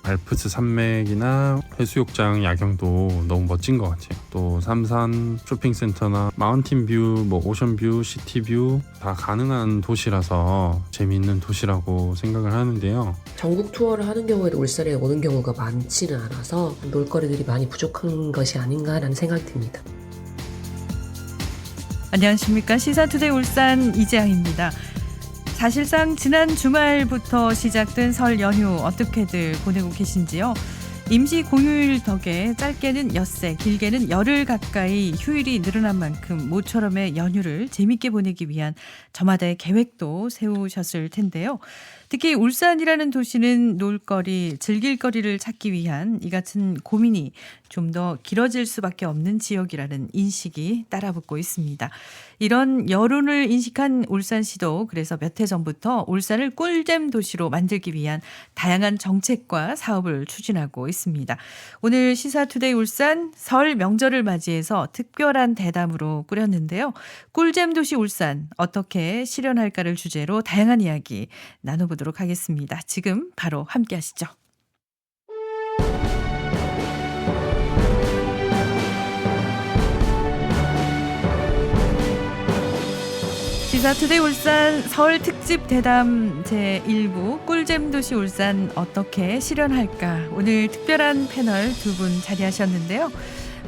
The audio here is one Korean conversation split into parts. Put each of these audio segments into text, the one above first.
알프스 산맥이나 해수욕장 야경도 너무 멋진 것 같아요. 또 삼산 쇼핑센터나 마운틴뷰, 오션뷰, 시티뷰 다 가능한 도시라서 재미있는 도시라고 생각을 하는데요. 전국 투어를 하는 경우에도 울산에 오는 경우가 많지는 않아서 놀거리들이 많이 부족한 것이 아닌가라는 생각이 듭니다. 안녕하십니까. 시사투데이 울산 이재양입니다. 사실상 지난 주말부터 시작된 설 연휴 어떻게들 보내고 계신지요? 임시 공휴일 덕에 짧게는 엿새, 길게는 열흘 가까이 휴일이 늘어난 만큼 모처럼의 연휴를 재밌게 보내기 위한 저마다의 계획도 세우셨을 텐데요. 특히 울산이라는 도시는 놀거리, 즐길거리를 찾기 위한 이 같은 고민이 좀 더 길어질 수밖에 없는 지역이라는 인식이 따라붙고 있습니다. 이런 여론을 인식한 울산시도 그래서 몇 해 전부터 울산을 꿀잼 도시로 만들기 위한 다양한 정책과 사업을 추진하고 있습니다. 오늘 시사투데이 울산 설 명절을 맞이해서 특별한 대담으로 꾸렸는데요. 꿀잼 도시 울산 어떻게 실현할까를 주제로 다양한 이야기 나눠보도록 하겠습니다. 지금 바로 함께 하시죠. 시사투데이 울산 설 특집 대담 제1부 꿀잼 도시 울산 어떻게 실현할까. 오늘 특별한 패널 두 분 자리하셨는데요.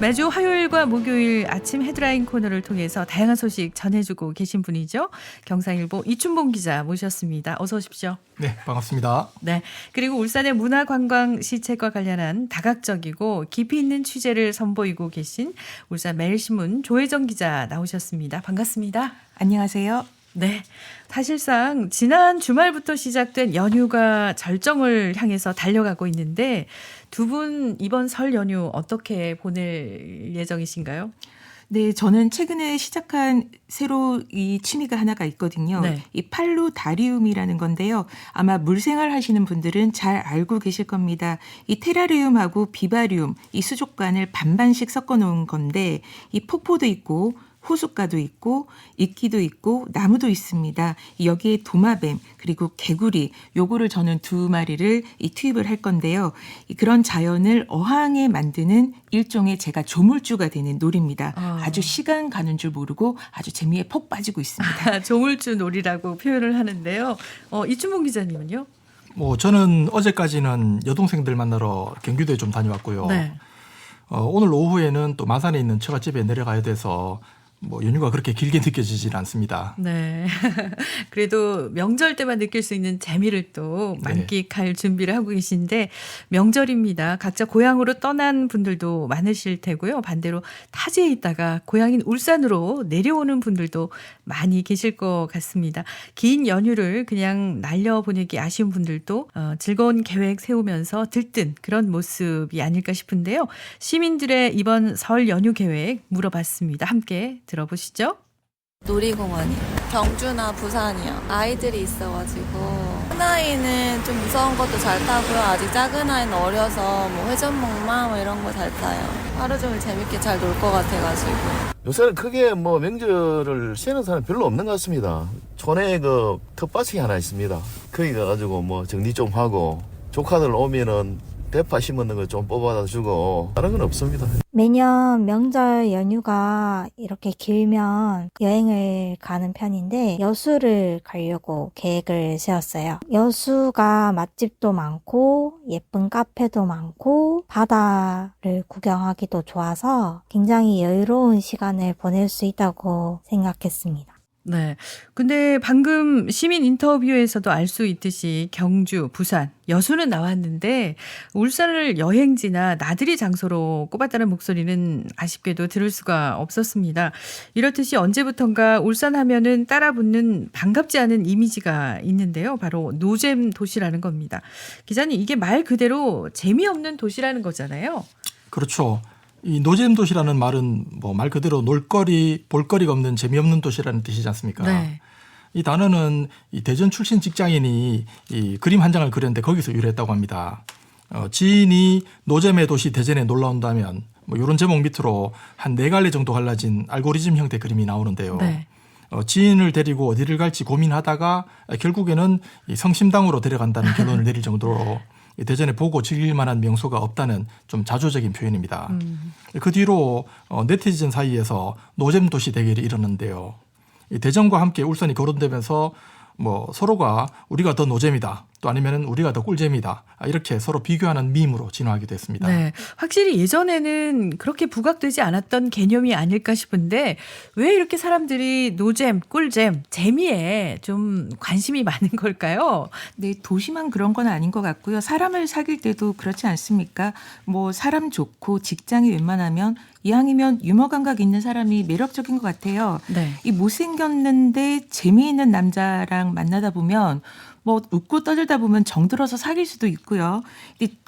매주 화요일과 목요일 아침 헤드라인 코너를 통해서 다양한 소식 전해주고 계신 분이죠. 경상일보 이춘봉 기자 모셨습니다. 어서 오십시오. 네, 반갑습니다. 네, 그리고 울산의 문화관광 시책과 관련한 다각적이고 깊이 있는 취재를 선보이고 계신 울산 매일신문 조혜정 기자 나오셨습니다. 반갑습니다. 안녕하세요. 네, 사실상 지난 주말부터 시작된 연휴가 절정을 향해서 달려가고 있는데 두 분 이번 설 연휴 어떻게 보낼 예정이신가요? 네, 저는 최근에 시작한 새로 이 취미가 하나가 있거든요. 네. 이 팔루다리움이라는 건데요. 아마 물생활 하시는 분들은 잘 알고 계실 겁니다. 이 테라리움하고 비바리움, 이 수족관을 반반씩 섞어 놓은 건데 이 폭포도 있고 호숫가도 있고 이끼도 있고 나무도 있습니다. 여기에 도마뱀 그리고 개구리 요거를 저는 두 마리를 투입을 할 건데요. 그런 자연을 어항에 만드는 일종의 제가 조물주가 되는 놀이입니다. 아주 시간 가는 줄 모르고 아주 재미에 폭 빠지고 있습니다. 조물주 놀이라고 표현을 하는데요. 이춘봉 기자님은요? 저는 어제까지는 여동생들 만나러 경기도에 좀 다녀왔고요. 네. 오늘 오후에는 또 마산에 있는 처갓집에 내려가야 돼서 연휴가 그렇게 길게 느껴지질 않습니다. 네. 그래도 명절 때만 느낄 수 있는 재미를 또 만끽할 준비를 하고 계신데 명절입니다. 각자 고향으로 떠난 분들도 많으실 테고요. 반대로 타지에 있다가 고향인 울산으로 내려오는 분들도 많이 계실 것 같습니다. 긴 연휴를 그냥 날려보내기 아쉬운 분들도 즐거운 계획 세우면서 들뜬 그런 모습이 아닐까 싶은데요. 시민들의 이번 설 연휴 계획 물어봤습니다. 함께 들어보시죠. 놀이공원이요. 경주나 부산이요. 아이들이 있어가지고 큰 아이는 좀 무서운 것도 잘 타고요. 아직 작은 아이는 어려서 회전목마 이런 거 잘 타요. 하루 종일 재밌게 잘 놀 것 같아가지고. 요새는 크게 명절을 쉬는 사람이 별로 없는 것 같습니다. 촌에 텃밭이 하나 있습니다. 거기 가가지고 정리 좀 하고 조카들 오면은 대파 심는 거 좀 뽑아다 주고 다른 건 없습니다. 매년 명절 연휴가 이렇게 길면 여행을 가는 편인데 여수를 가려고 계획을 세웠어요. 여수가 맛집도 많고 예쁜 카페도 많고 바다를 구경하기도 좋아서 굉장히 여유로운 시간을 보낼 수 있다고 생각했습니다. 네. 근데 방금 시민 인터뷰에서도 알 수 있듯이 경주, 부산, 여수는 나왔는데 울산을 여행지나 나들이 장소로 꼽았다는 목소리는 아쉽게도 들을 수가 없었습니다. 이렇듯이 언제부턴가 울산 하면은 따라붙는 반갑지 않은 이미지가 있는데요. 바로 노잼 도시라는 겁니다. 기자님, 이게 말 그대로 재미없는 도시라는 거잖아요. 그렇죠. 이 노잼 도시라는 말은 말 그대로 놀거리, 볼거리가 없는 재미없는 도시라는 뜻이지 않습니까? 네. 이 단어는 이 대전 출신 직장인이 이 그림 한 장을 그렸는데 거기서 유래했다고 합니다. 지인이 노잼의 도시 대전에 놀러 온다면 이런 제목 밑으로 한 4갈래 정도 갈라진 알고리즘 형태 그림이 나오는데요. 네. 지인을 데리고 어디를 갈지 고민하다가 결국에는 이 성심당으로 데려간다는 결론을 내릴 정도로 이 대전에 보고 즐길 만한 명소가 없다는 좀 자조적인 표현입니다. 그 뒤로 네티즌 사이에서 노잼도시 대결이 일어났는데요. 이 대전과 함께 울산이 거론되면서 뭐 서로가 우리가 더 노잼이다, 또 아니면 우리가 더 꿀잼이다, 이렇게 서로 비교하는 밈으로 진화하기도 했습니다. 네, 확실히 예전에는 그렇게 부각되지 않았던 개념이 아닐까 싶은데 왜 이렇게 사람들이 노잼, 꿀잼, 재미에 좀 관심이 많은 걸까요? 네, 도시만 그런 건 아닌 것 같고요. 사람을 사귈 때도 그렇지 않습니까? 뭐 사람 좋고 직장이 웬만하면 이왕이면 유머 감각 있는 사람이 매력적인 것 같아요. 네. 이 못생겼는데 재미있는 남자랑 만나다 보면 뭐 웃고 떠들다 보면 정들어서 사귈 수도 있고요.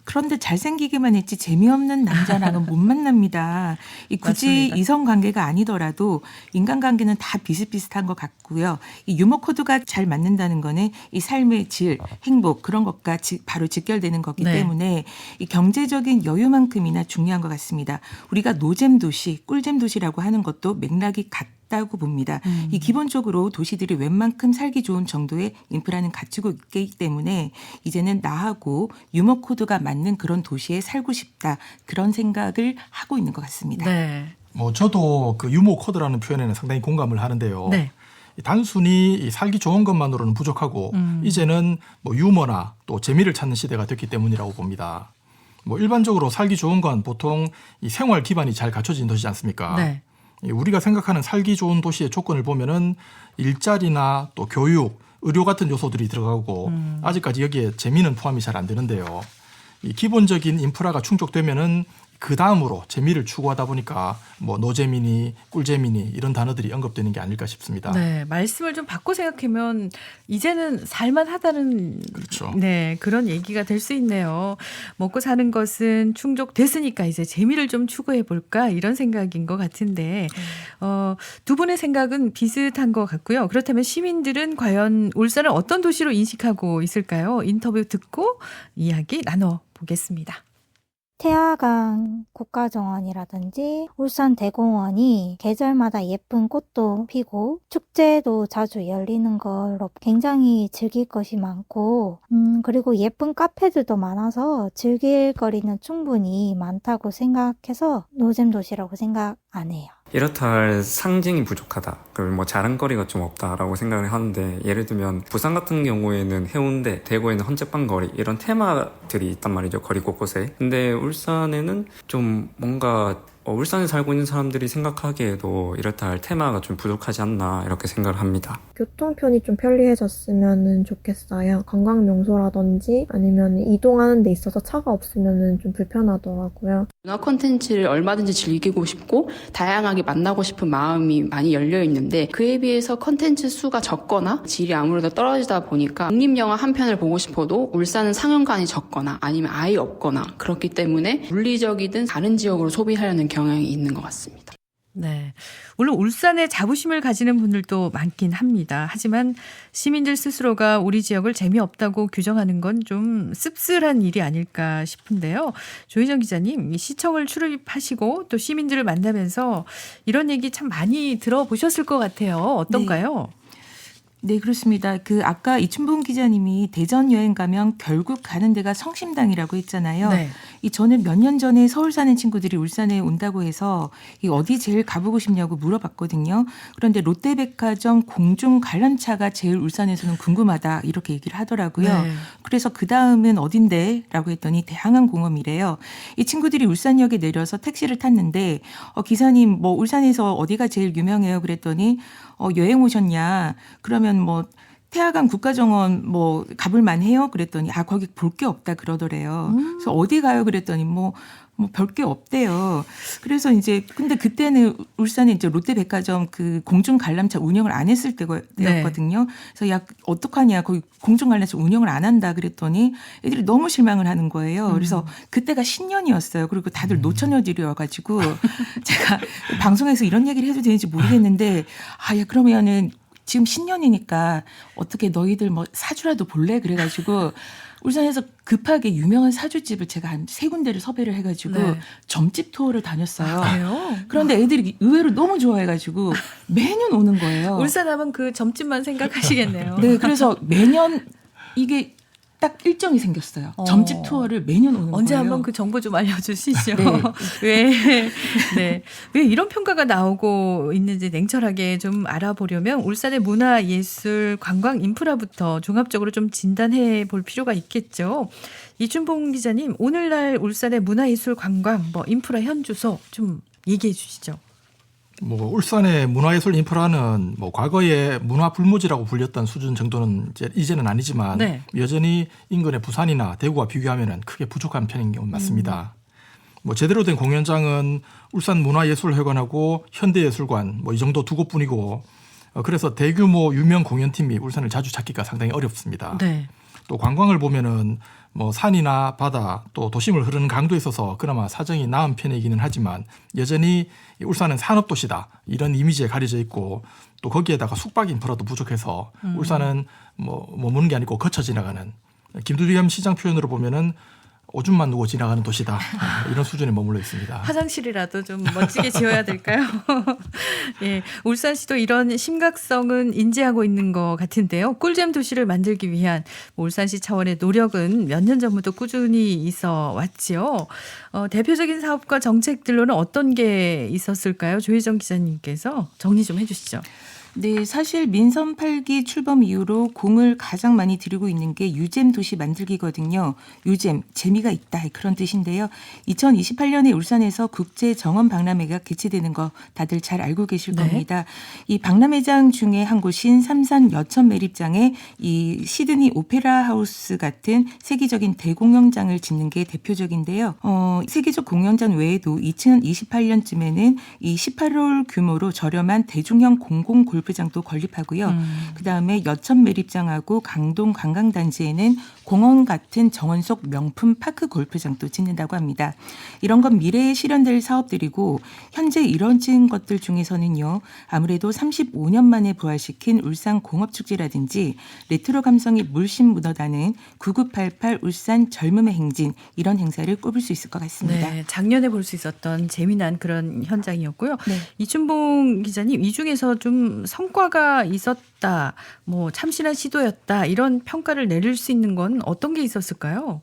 그런데 잘생기기만 했지 재미없는 남자랑은 못 만납니다. 굳이 맞습니다. 이성 관계가 아니더라도 인간관계는 다 비슷비슷한 것 같고요. 이 유머 코드가 잘 맞는다는 거는 이 삶의 질, 행복 그런 것과 바로 직결되는 거기 네. 때문에 이 경제적인 여유만큼이나 중요한 것 같습니다. 우리가 노잼 도시, 꿀잼 도시라고 하는 것도 맥락이 같다고 봅니다. 이 기본적으로 도시들이 웬만큼 살기 좋은 정도의 인프라는 갖추고 있기 때문에 이제는 나하고 유머 코드가 맞는 그런 도시에 살고 싶다, 그런 생각을 하고 있는 것 같습니다. 네. 뭐 저도 그 유머 코드라는 표현에는 상당히 공감을 하는데요. 네. 단순히 이 살기 좋은 것만으로는 부족하고 이제는 뭐 유머나 또 재미를 찾는 시대가 됐기 때문이라고 봅니다. 뭐 일반적으로 살기 좋은 건 보통 이 생활 기반이 잘 갖춰진 도시지 않습니까? 네. 우리가 생각하는 살기 좋은 도시의 조건을 보면은 일자리나 또 교육, 의료 같은 요소들이 들어가고 아직까지 여기에 재미는 포함이 잘 안 되는데요. 이 기본적인 인프라가 충족되면은 그 다음으로 재미를 추구하다 보니까 뭐 노재미니 꿀재미니 이런 단어들이 언급되는 게 아닐까 싶습니다. 네, 말씀을 좀 바꿔 생각하면 이제는 살만하다는 그렇죠. 네, 그런 얘기가 될 수 있네요. 먹고 사는 것은 충족됐으니까 이제 재미를 좀 추구해 볼까 이런 생각인 것 같은데 두 분의 생각은 비슷한 것 같고요. 그렇다면 시민들은 과연 울산을 어떤 도시로 인식하고 있을까요? 인터뷰 듣고 이야기 나눠보겠습니다. 태화강 국가정원이라든지 울산 대공원이 계절마다 예쁜 꽃도 피고 축제도 자주 열리는 걸로 굉장히 즐길 것이 많고 그리고 예쁜 카페들도 많아서 즐길 거리는 충분히 많다고 생각해서 노잼 도시라고 생각 안 해요. 이렇다 할 상징이 부족하다. 그리고 뭐 자랑거리가 좀 없다라고 생각을 하는데, 예를 들면 부산 같은 경우에는 해운대, 대구에는 헌책방 거리 이런 테마들이 있단 말이죠. 거리 곳곳에. 근데 울산에는 좀 뭔가 울산에 살고 있는 사람들이 생각하기에도 이렇다 할 테마가 좀 부족하지 않나 이렇게 생각을 합니다. 교통편이 좀 편리해졌으면 좋겠어요. 관광 명소라든지 아니면 이동하는 데 있어서 차가 없으면 좀 불편하더라고요. 문화 콘텐츠를 얼마든지 즐기고 싶고 다양하게 만나고 싶은 마음이 많이 열려 있는데, 그에 비해서 콘텐츠 수가 적거나 질이 아무래도 떨어지다 보니까 독립영화 한 편을 보고 싶어도 울산은 상영관이 적거나 아니면 아예 없거나, 그렇기 때문에 물리적이든 다른 지역으로 소비하려는 경향이 있는 것 같습니다. 네, 물론 울산에 자부심을 가지는 분들도 많긴 합니다. 하지만 시민들 스스로가 우리 지역을 재미없다고 규정하는 건 좀 씁쓸한 일이 아닐까 싶은데요. 조희정 기자님, 시청을 출입하시고 또 시민들을 만나면서 이런 얘기 참 많이 들어보셨을 것 같아요. 어떤가요? 네, 그렇습니다. 아까 이춘봉 기자님이 대전 여행 가면 결국 가는 데가 성심당이라고 했잖아요. 네. 저는 몇 년 전에 서울 사는 친구들이 울산에 온다고 해서 어디 제일 가보고 싶냐고 물어봤거든요. 그런데 롯데백화점 공중 관람차가 제일 울산에서는 궁금하다, 이렇게 얘기를 하더라고요. 네. 그래서 그 다음은 어딘데? 라고 했더니 대항항공원이래요. 이 친구들이 울산역에 내려서 택시를 탔는데 기사님 뭐 울산에서 어디가 제일 유명해요? 그랬더니 여행 오셨냐? 그러면 뭐 태화강 국가정원 뭐 가볼 만해요? 그랬더니 거기 볼 게 없다 그러더래요. 그래서 어디 가요? 그랬더니 뭐 별 게 없대요. 그래서 이제 근데 그때는 울산에 이제 롯데백화점 공중 관람차 운영을 안 했을 때였거든요. 그래서 어떡하냐, 거기 공중 관람차 운영을 안 한다 그랬더니 애들이 너무 실망을 하는 거예요. 그래서 그때가 신년이었어요. 그리고 다들 노처녀들이어가지고 제가 방송에서 이런 얘기를 해도 되는지 모르겠는데 그러면은 지금 신년이니까 어떻게 너희들 뭐 사주라도 볼래? 그래가지고 울산에서 급하게 유명한 사주집을 제가 한 3군데를 섭외를 해가지고 네. 점집 투어를 다녔어요. 그래요? 그런데 애들이 의외로 너무 좋아해가지고 매년 오는 거예요. 울산 하면 그 점집만 생각하시겠네요. 네, 그래서 매년 이게 딱 일정이 생겼어요. 점집 투어를 매년 오는 언제 거예요. 한번 그 정보 좀 알려주시죠. 네. 왜 이런 평가가 나오고 있는지 냉철하게 좀 알아보려면 울산의 문화, 예술, 관광, 인프라부터 종합적으로 좀 진단해 볼 필요가 있겠죠. 이춘봉 기자님, 오늘날 울산의 문화, 예술, 관광, 인프라 현주소 좀 얘기해 주시죠. 울산의 문화예술 인프라는 과거에 문화불무지라고 불렸던 수준 정도는 이제는 아니지만 네. 여전히 인근의 부산이나 대구와 비교하면 크게 부족한 편인 게 맞습니다. 제대로 된 공연장은 울산문화예술회관하고 현대예술관 이 정도 두 곳뿐이고 그래서 대규모 유명 공연팀이 울산을 자주 찾기가 상당히 어렵습니다. 네. 또 관광을 보면은 산이나 바다 또 도심을 흐르는 강도에 있어서 그나마 사정이 나은 편이기는 하지만 여전히 울산은 산업도시다 이런 이미지에 가려져 있고 또 거기에다가 숙박 인프라도 부족해서 울산은 머무는 게 아니고 거쳐 지나가는 김두겸 시장 표현으로 보면은 오줌만 누고 지나가는 도시다 이런 수준에 머물러 있습니다. 화장실이라도 좀 멋지게 지어야 될까요? 예, 울산시도 이런 심각성은 인지하고 있는 것 같은데요. 꿀잼 도시를 만들기 위한 울산시 차원의 노력은 몇 년 전부터 꾸준히 있어 왔지요. 대표적인 사업과 정책들로는 어떤 게 있었을까요? 조혜정 기자님께서 정리 좀 해주시죠. 네, 사실 민선 8기 출범 이후로 공을 가장 많이 들이고 있는 게 유잼 도시 만들기거든요. 유잼, 재미가 있다 그런 뜻인데요. 2028년에 울산에서 국제 정원 박람회가 개최되는 거 다들 잘 알고 계실 겁니다. 이 박람회장 중에 한 곳인 삼산 여천 매립장에 이 시드니 오페라 하우스 같은 세계적인 대공연장을 짓는 게 대표적인데요. 세계적 공연장 외에도 2028년쯤에는 이 18홀 규모로 저렴한 대중형 공공 골프장도 건립하고요. 그다음에 여천 매립장하고 강동 관광단지에는 공원 같은 정원 속 명품 파크 골프장도 짓는다고 합니다. 이런 건 미래에 실현될 사업들이고 현재 이뤄진 것들 중에서는요. 아무래도 35년 만에 부활시킨 울산 공업축제라든지 레트로 감성이 물씬 묻어나는 9988 울산 젊음의 행진 이런 행사를 꼽을 수 있을 것 같습니다. 네, 작년에 볼 수 있었던 재미난 그런 현장이었고요. 네. 이춘봉 기자님, 이 중에서 좀 성과가 있었다, 참신한 시도였다 이런 평가를 내릴 수 있는 건 어떤 게 있었을까요?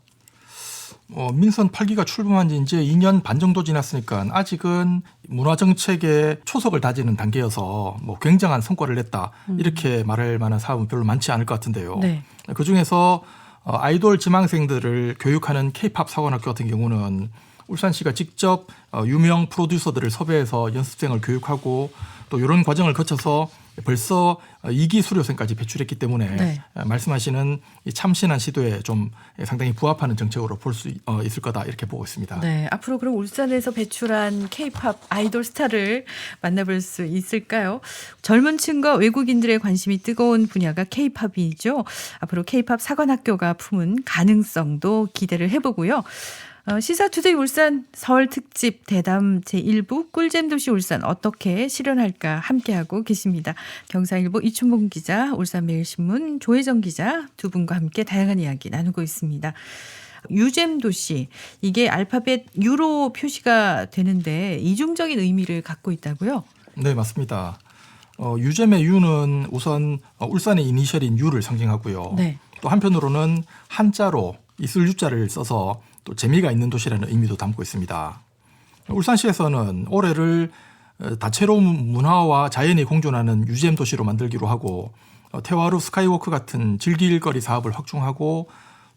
민선 8기가 출범한 지 이제 2년 반 정도 지났으니까 아직은 문화정책의 초석을 다지는 단계여서 굉장한 성과를 냈다 이렇게 말할 만한 사업은 별로 많지 않을 것 같은데요. 네. 그중에서 아이돌 지망생들을 교육하는 K-팝 사관학교 같은 경우는 울산시가 직접 유명 프로듀서들을 섭외해서 연습생을 교육하고 또 이런 과정을 거쳐서 벌써 2기 수료생까지 배출했기 때문에 네. 말씀하시는 이 참신한 시도에 좀 상당히 부합하는 정책으로 볼 수 있을 거다 이렇게 보고 있습니다. 네, 앞으로 그럼 울산에서 배출한 K-팝 아이돌 스타를 만나볼 수 있을까요? 젊은 층과 외국인들의 관심이 뜨거운 분야가 K-팝이죠. 앞으로 K-팝 사관학교가 품은 가능성도 기대를 해보고요. 시사투데이 울산 설 특집 대담 제1부 꿀잼도시 울산 어떻게 실현할까 함께하고 계십니다. 경상일보 이춘봉 기자, 울산매일신문 조혜정 기자 두 분과 함께 다양한 이야기 나누고 있습니다. 유잼도시, 이게 알파벳 U로 표시가 되는데 이중적인 의미를 갖고 있다고요? 네, 맞습니다. 유잼의 U는 우선 울산의 이니셜인 U를 상징하고요. 네. 또 한편으로는 한자로 이슬 U자를 써서 또 재미가 있는 도시라는 의미도 담고 있습니다. 울산시에서는 올해를 다채로운 문화와 자연이 공존하는 유잼 도시로 만들기로 하고 태화루 스카이워크 같은 즐길거리 사업을 확충하고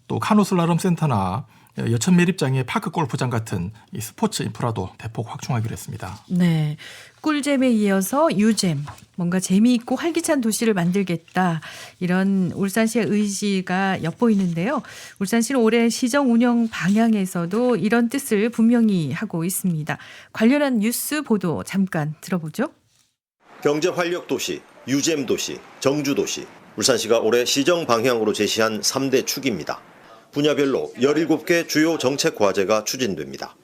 또 카누슬라럼 센터나 여천 매립장의 파크 골프장 같은 이 스포츠 인프라도 대폭 확충하기로 했습니다. 네, 꿀잼에 이어서 유잼, 뭔가 재미있고 활기찬 도시를 만들겠다 이런 울산시의 의지가 엿보이는데요. 울산시는 올해 시정 운영 방향에서도 이런 뜻을 분명히 하고 있습니다. 관련한 뉴스 보도 잠깐 들어보죠. 경제 활력 도시, 유잼 도시, 정주 도시, 울산시가 올해 시정 방향으로 제시한 3대 축입니다. 분야별로 17개 주요 정책 과제가 추진됩니다.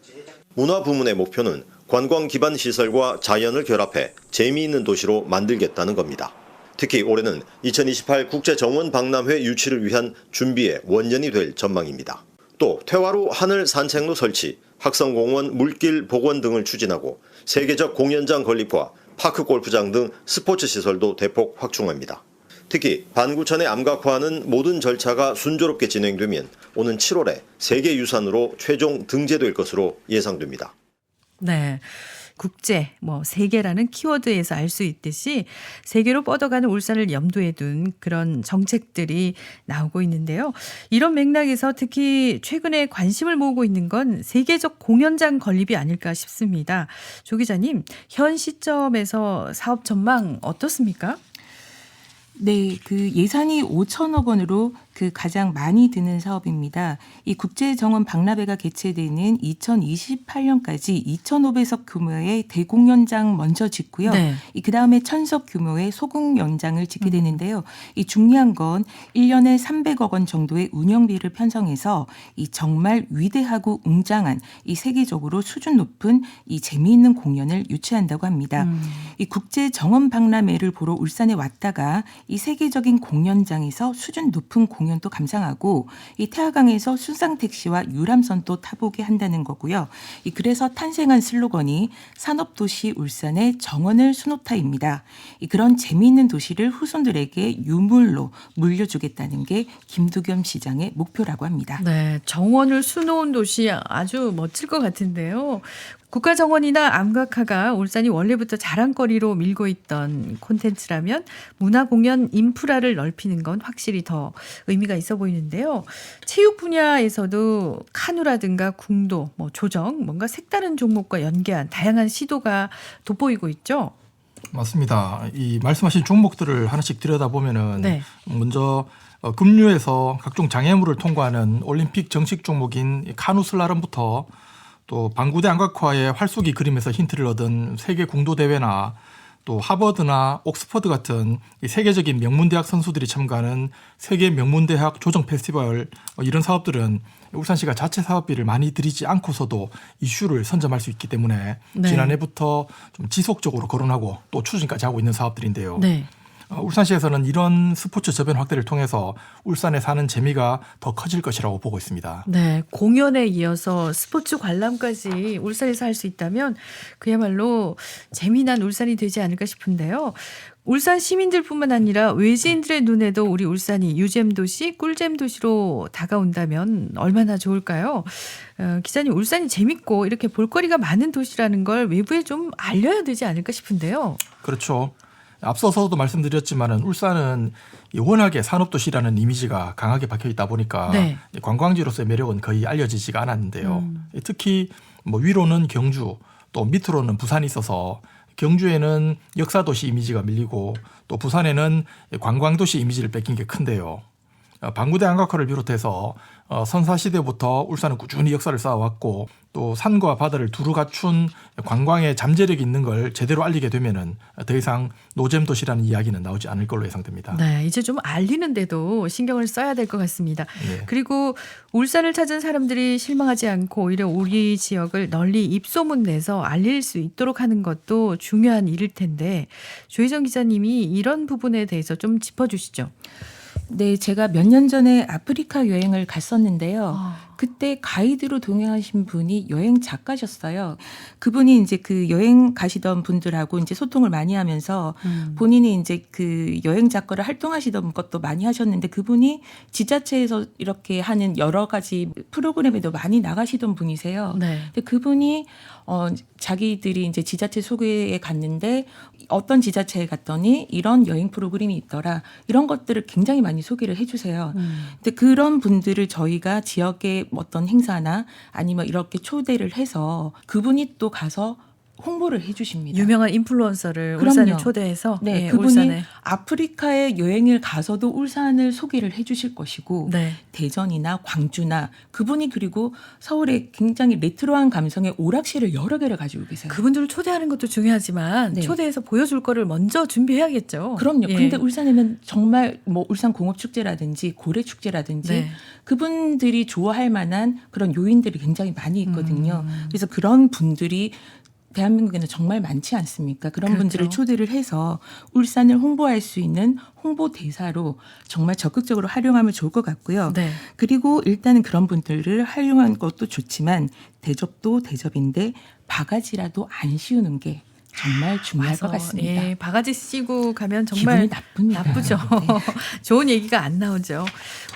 문화 부문의 목표는 관광 기반 시설과 자연을 결합해 재미있는 도시로 만들겠다는 겁니다. 특히 올해는 2028 국제 정원 박람회 유치를 위한 준비에 원년이 될 전망입니다. 또 퇴화로 하늘 산책로 설치, 학성공원 물길 복원 등을 추진하고 세계적 공연장 건립과 파크 골프장 등 스포츠 시설도 대폭 확충합니다. 특히 반구천의 암각화는 모든 절차가 순조롭게 진행되면 오는 7월에 세계유산으로 최종 등재될 것으로 예상됩니다. 네. 국제, 세계라는 키워드에서 알 수 있듯이 세계로 뻗어가는 울산을 염두에 둔 그런 정책들이 나오고 있는데요. 이런 맥락에서 특히 최근에 관심을 모으고 있는 건 세계적 공연장 건립이 아닐까 싶습니다. 조 기자님, 현 시점에서 사업 전망 어떻습니까? 네, 그 예산이 5천억 원으로 그 가장 많이 드는 사업입니다. 이 국제정원 박람회가 개최되는 2028년까지 2,500석 규모의 대공연장 먼저 짓고요. 네. 그 다음에 1,000석 규모의 소공연장을 짓게 되는데요. 이 중요한 건 1년에 300억 원 정도의 운영비를 편성해서 이 정말 위대하고 웅장한 이 세계적으로 수준 높은 이 재미있는 공연을 유치한다고 합니다. 이 국제정원 박람회를 보러 울산에 왔다가 이 세계적인 공연장에서 수준 높은 공연도 감상하고 이 태화강에서 순상택시와 유람선도 타보게 한다는 거고요. 그래서 탄생한 슬로건이 산업도시 울산의 정원을 수놓다입니다. 그런 재미있는 도시를 후손들에게 유물로 물려주겠다는 게 김두겸 시장의 목표라고 합니다. 네, 정원을 수놓은 도시 아주 멋질 것 같은데요. 국가정원이나 암각화가 울산이 원래부터 자랑거리로 밀고 있던 콘텐츠라면 문화공연 인프라를 넓히는 건 확실히 더 의미가 있어 보이는데요. 체육 분야에서도 카누라든가 궁도, 조정, 뭔가 색다른 종목과 연계한 다양한 시도가 돋보이고 있죠. 맞습니다. 이 말씀하신 종목들을 하나씩 들여다보면은 네. 먼저 급류에서 각종 장애물을 통과하는 올림픽 정식 종목인 카누 슬랄럼부터 또 방구대 암각화의 활쏘기 그림에서 힌트를 얻은 세계 궁도 대회나 또 하버드나 옥스퍼드 같은 이 세계적인 명문대학 선수들이 참가하는 세계 명문대학 조정 페스티벌 이런 사업들은 울산시가 자체 사업비를 많이 들이지 않고서도 이슈를 선점할 수 있기 때문에 네. 지난해부터 좀 지속적으로 거론하고 또 추진까지 하고 있는 사업들인데요. 네. 울산시에서는 이런 스포츠 저변 확대를 통해서 울산에 사는 재미가 더 커질 것이라고 보고 있습니다. 네, 공연에 이어서 스포츠 관람까지 울산에서 할 수 있다면 그야말로 재미난 울산이 되지 않을까 싶은데요. 울산 시민들뿐만 아니라 외지인들의 눈에도 우리 울산이 유잼 도시, 꿀잼 도시로 다가온다면 얼마나 좋을까요? 기자님, 울산이 재밌고 이렇게 볼거리가 많은 도시라는 걸 외부에 좀 알려야 되지 않을까 싶은데요. 그렇죠. 앞서서도 말씀드렸지만은 울산은 워낙에 산업도시라는 이미지가 강하게 박혀 있다 보니까 네. 관광지로서의 매력은 거의 알려지지가 않았는데요. 특히 위로는 경주, 또 밑으로는 부산이 있어서 경주에는 역사도시 이미지가 밀리고 또 부산에는 관광도시 이미지를 뺏긴 게 큰데요. 방구대 암각화를 비롯해서 선사시대부터 울산은 꾸준히 역사를 쌓아왔고 또 산과 바다를 두루 갖춘 관광의 잠재력이 있는 걸 제대로 알리게 되면은 더 이상 노잼 도시라는 이야기는 나오지 않을 걸로 예상됩니다. 네, 이제 좀 알리는데도 신경을 써야 될 것 같습니다. 네. 그리고 울산을 찾은 사람들이 실망하지 않고 오히려 우리 지역을 널리 입소문 내서 알릴 수 있도록 하는 것도 중요한 일일 텐데 조희정 기자님이 이런 부분에 대해서 좀 짚어주시죠. 네, 제가 몇 년 전에 아프리카 여행을 갔었는데요. 그때 가이드로 동행하신 분이 여행 작가셨어요. 그분이 이제 그 여행 가시던 분들하고 이제 소통을 많이 하면서 본인이 이제 그 여행 작가를 활동하시던 것도 많이 하셨는데 그분이 지자체에서 이렇게 하는 여러 가지 프로그램에도 많이 나가시던 분이세요. 네. 근데 그분이 자기들이 이제 지자체 소개에 갔는데 어떤 지자체에 갔더니 이런 여행 프로그램이 있더라. 이런 것들을 굉장히 많이 소개를 해주세요. 근데 그런 분들을 저희가 지역의 어떤 행사나 아니면 이렇게 초대를 해서 그분이 또 가서 홍보를 해 주십니다. 유명한 인플루언서를 그럼요. 울산에 초대해서 네, 예, 그분이 울산에. 아프리카에 여행을 가서도 울산을 소개를 해 주실 것이고 네. 대전이나 광주나 그분이 그리고 서울에 굉장히 레트로한 감성의 오락실을 여러 개를 가지고 계세요. 그분들을 초대하는 것도 중요하지만 네. 초대해서 보여줄 거를 먼저 준비해야겠죠. 그럼요. 예. 근데 울산에는 정말 울산 공업축제라든지 고래축제라든지 네. 그분들이 좋아할 만한 그런 요인들이 굉장히 많이 있거든요. 그래서 그런 분들이 대한민국에는 정말 많지 않습니까? 그런 그렇죠. 분들을 초대를 해서 울산을 홍보할 수 있는 홍보 대사로 정말 적극적으로 활용하면 좋을 것 같고요. 네. 그리고 일단은 그런 분들을 활용한 것도 좋지만 대접도 대접인데 바가지라도 안 씌우는 게 정말 중요할 것 같습니다. 예, 바가지 씌고 가면 정말 기분이 나쁩니다. 나쁘죠. 좋은 얘기가 안 나오죠.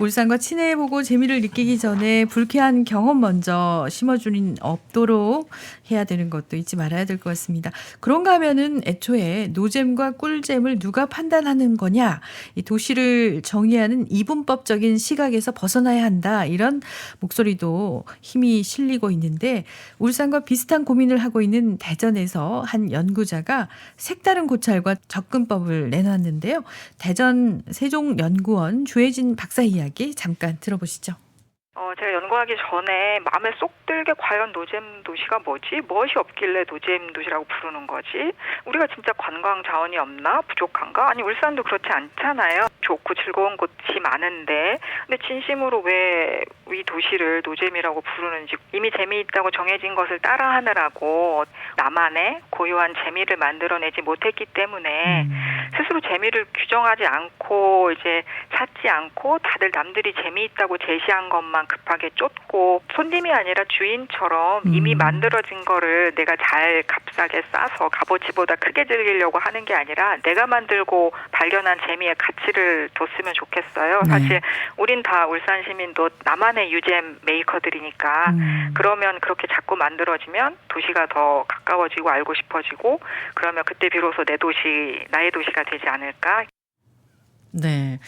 울산과 친해보고 재미를 느끼기 전에 불쾌한 경험 먼저 심어주는 없도록 해야 되는 것도 잊지 말아야 될 것 같습니다. 그런가 하면은 애초에 노잼과 꿀잼을 누가 판단하는 거냐, 이 도시를 정의하는 이분법적인 시각에서 벗어나야 한다, 이런 목소리도 힘이 실리고 있는데, 울산과 비슷한 고민을 하고 있는 대전에서 한 연구자가 색다른 고찰과 접근법을 내놨는데요. 대전 세종연구원 조혜진 박사 이야기 잠깐 들어보시죠. 제가 연구하기 전에 마음에 쏙 들게 과연 노잼 도시가 뭐지? 무엇이 없길래 노잼 도시라고 부르는 거지? 우리가 진짜 관광 자원이 없나? 부족한가? 아니 울산도 그렇지 않잖아요. 좋고 즐거운 곳이 많은데 근데 진심으로 왜 이 도시를 노잼이라고 부르는지, 이미 재미있다고 정해진 것을 따라하느라고 나만의 고유한 재미를 만들어내지 못했기 때문에 스스로 재미를 규정하지 않고 이제 찾지 않고 다들 남들이 재미있다고 제시한 것만 급하게 쫓고, 손님이 아니라 주인처럼 이미 만들어진 거를 내가 잘 값싸게 싸서 값어치보다 크게 즐기려고 하는 게 아니라 내가 만들고 발견한 재미의 가치를 뒀으면 좋겠어요. 사실 우린 다 울산 시민도 나만의 유잼 메이커들이니까 그러면 그렇게 자꾸 만들어지면 도시가 더 가까워지고 알고 싶어지고, 그러면 그때 비로소 내 도시, 나의 도시가 되지 않을까. 네.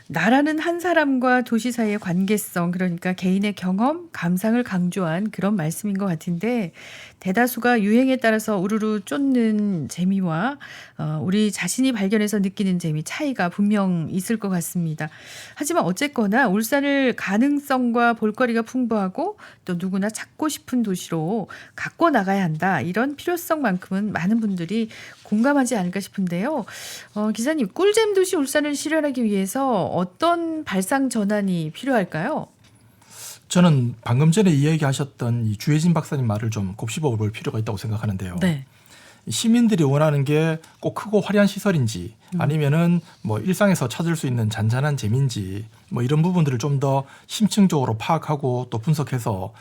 나라는 한 사람과 도시 사이의 관계성, 그러니까 개인의 경험, 감상을 강조한 그런 말씀인 것 같은데, 대다수가 유행에 따라서 우르르 쫓는 재미와 우리 자신이 발견해서 느끼는 재미 차이가 분명 있을 것 같습니다. 하지만 어쨌거나 울산을 가능성과 볼거리가 풍부하고 또 누구나 찾고 싶은 도시로 갖고 나가야 한다, 이런 필요성만큼은 많은 분들이 공감하지 않을까 싶은데요. 기자님, 꿀잼 도시 울산을 실현하기 위해서 어떤 발상 전환이 필요할까요? 저는 방금 전에 이야기하셨던 이 주혜진 박사님 말을 좀 곱씹어 볼 필요가 있다고 생각하는데요. 네. 시민들이 원하는 게 꼭 크고 화려한 시설인지 아니면은 뭐 일상에서 찾을 수 있는 잔잔한 재미인지, 뭐 이런 부분들을 좀 더 심층적으로 파악하고 또 분석해서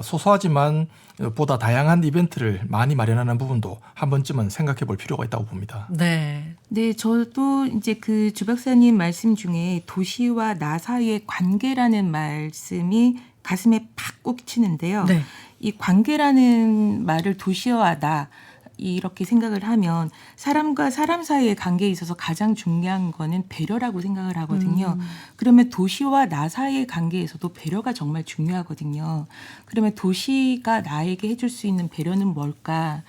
소소하지만 보다 다양한 이벤트를 많이 마련하는 부분도 한 번쯤은 생각해 볼 필요가 있다고 봅니다. 네. 네, 저도 이제 그 주 박사님 말씀 중에 도시와 나 사이의 관계라는 말씀이 가슴에 팍 꽂히는데요. 네. 이 관계라는 말을 도시와 나 이렇게 생각을 하면 사람과 사람 사이의 관계에 있어서 가장 중요한 거는 배려라고 생각을 하거든요. 그러면 도시와 나 사이의 관계에서도 배려가 정말 중요하거든요. 그러면 도시가 나에게 해줄 수 있는 배려는 뭘까?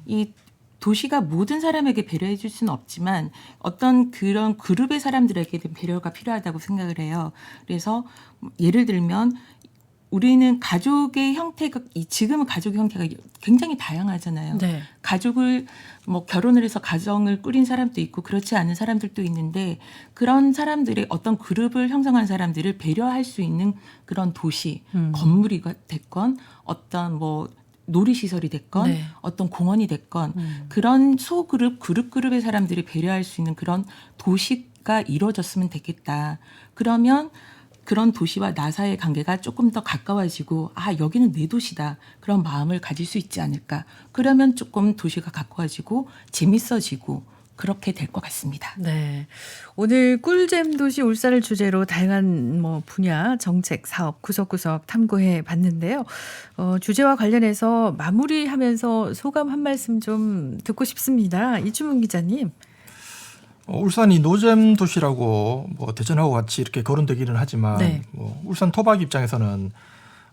이 도시가 모든 사람에게 배려해 줄 수는 없지만 어떤 그런 그룹의 사람들에게는 배려가 필요하다고 생각을 해요. 그래서 예를 들면 우리는 가족의 형태가, 지금은 가족의 형태가 굉장히 다양하잖아요. 네. 가족을 뭐 결혼을 해서 가정을 꾸린 사람도 있고 그렇지 않은 사람들도 있는데, 그런 사람들의 어떤 그룹을 형성한 사람들을 배려할 수 있는 그런 도시, 건물이 됐건 어떤 뭐 놀이시설이 됐건 네. 어떤 공원이 됐건 그런 그룹의 사람들이 배려할 수 있는 그런 도시가 이루어졌으면 되겠다. 그러면 그런 도시와 나 사이의 관계가 조금 더 가까워지고, 아, 여기는 내 도시다, 그런 마음을 가질 수 있지 않을까. 그러면 조금 도시가 가까워지고 재밌어지고 그렇게 될 것 같습니다. 네. 오늘 꿀잼 도시 울산을 주제로 다양한 분야, 정책, 사업 구석구석 탐구해 봤는데요. 주제와 관련해서 마무리하면서 소감 한 말씀 좀 듣고 싶습니다. 이주문 기자님. 울산이 노잼 도시라고 뭐 대전하고 같이 이렇게 거론되기는 하지만 네. 뭐 울산 토박 입장에서는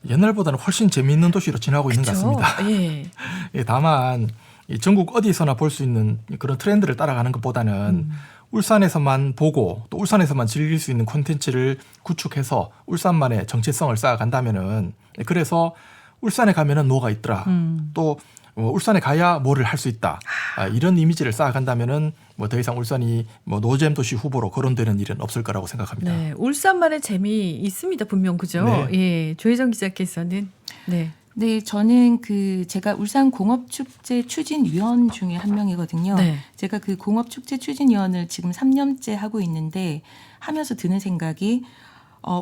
옛날보다는 훨씬 재미있는 도시로 지나고 있는 것 같습니다. 예. 예, 다만 이 전국 어디서나 볼 수 있는 그런 트렌드를 따라가는 것보다는 울산에서만 보고 또 울산에서만 즐길 수 있는 콘텐츠를 구축해서 울산만의 정체성을 쌓아간다면은, 그래서 울산에 가면은 뭐가 있더라. 또 울산에 가야 뭐를 할 수 있다. 이런 이미지를 쌓아간다면은 뭐 더 이상 울산이 뭐 노잼 도시 후보로 거론되는 일은 없을 거라고 생각합니다. 네, 울산만의 재미 있습니다, 분명. 그죠? 네. 예, 조혜정 기자께서는 네, 저는 제가 울산 공업축제 추진위원 중에 한 명이거든요. 네. 제가 그 공업축제 추진위원을 지금 3년째 하고 있는데, 하면서 드는 생각이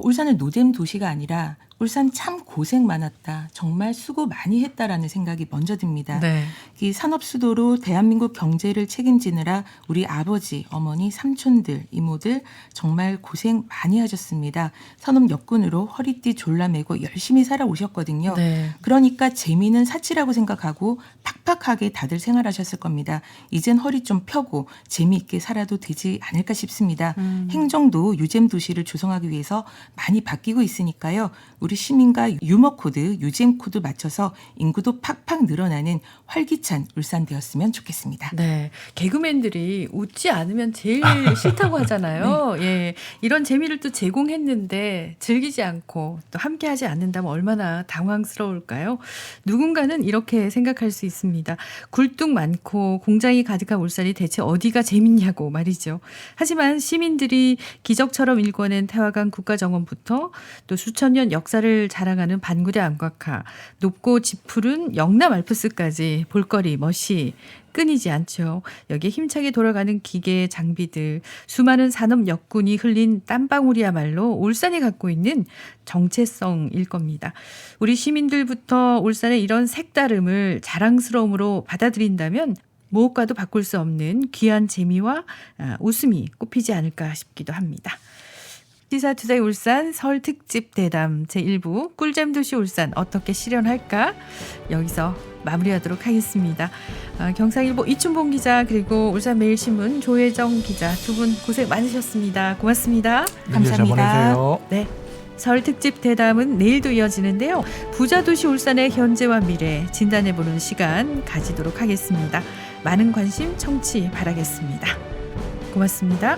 울산은 노잼 도시가 아니라 울산 참 고생 많았다. 정말 수고 많이 했다라는 생각이 먼저 듭니다. 네. 이 산업 수도로 대한민국 경제를 책임지느라 우리 아버지, 어머니, 삼촌들, 이모들 정말 고생 많이 하셨습니다. 산업 역군으로 허리띠 졸라매고 열심히 살아오셨거든요. 네. 그러니까 재미는 사치라고 생각하고 팍팍하게 다들 생활하셨을 겁니다. 이젠 허리 좀 펴고 재미있게 살아도 되지 않을까 싶습니다. 행정도 유잼 도시를 조성하기 위해서 많이 바뀌고 있으니까요. 우리 시민과 유머 코드, 유잼 코드 맞춰서 인구도 팍팍 늘어나는 활기찬 울산 되었으면 좋겠습니다. 네. 개그맨들이 웃지 않으면 제일 싫다고 하잖아요. 네. 예. 이런 재미를 또 제공했는데 즐기지 않고 또 함께 하지 않는다면 얼마나 당황스러울까요? 누군가는 이렇게 생각할 수 있습니다. 굴뚝 많고 공장이 가득한 울산이 대체 어디가 재밌냐고 말이죠. 하지만 시민들이 기적처럼 일궈낸 태화강 국가정원부터 또 수천 년 역사를 자랑하는 반구대 안곽하, 높고 짙푸른 영남 알프스까지 볼거리, 멋이 끊이지 않죠. 여기에 힘차게 돌아가는 기계, 장비들, 수많은 산업 역군이 흘린 땀방울이야말로 울산이 갖고 있는 정체성일 겁니다. 우리 시민들부터 울산의 이런 색다름을 자랑스러움으로 받아들인다면 무엇과도 바꿀 수 없는 귀한 재미와 웃음이 꼽히지 않을까 싶기도 합니다. 시사투데이 울산 설 특집 대담 제1부 꿀잼 도시 울산 어떻게 실현할까? 여기서 마무리하도록 하겠습니다. 경상일보 이춘봉 기자 그리고 울산매일신문 조혜정 기자 두 분 고생 많으셨습니다. 고맙습니다. 감사합니다. 네. 설 특집 대담은 내일도 이어지는데요. 부자 도시 울산의 현재와 미래 진단해보는 시간 가지도록 하겠습니다. 많은 관심 청취 바라겠습니다. 고맙습니다.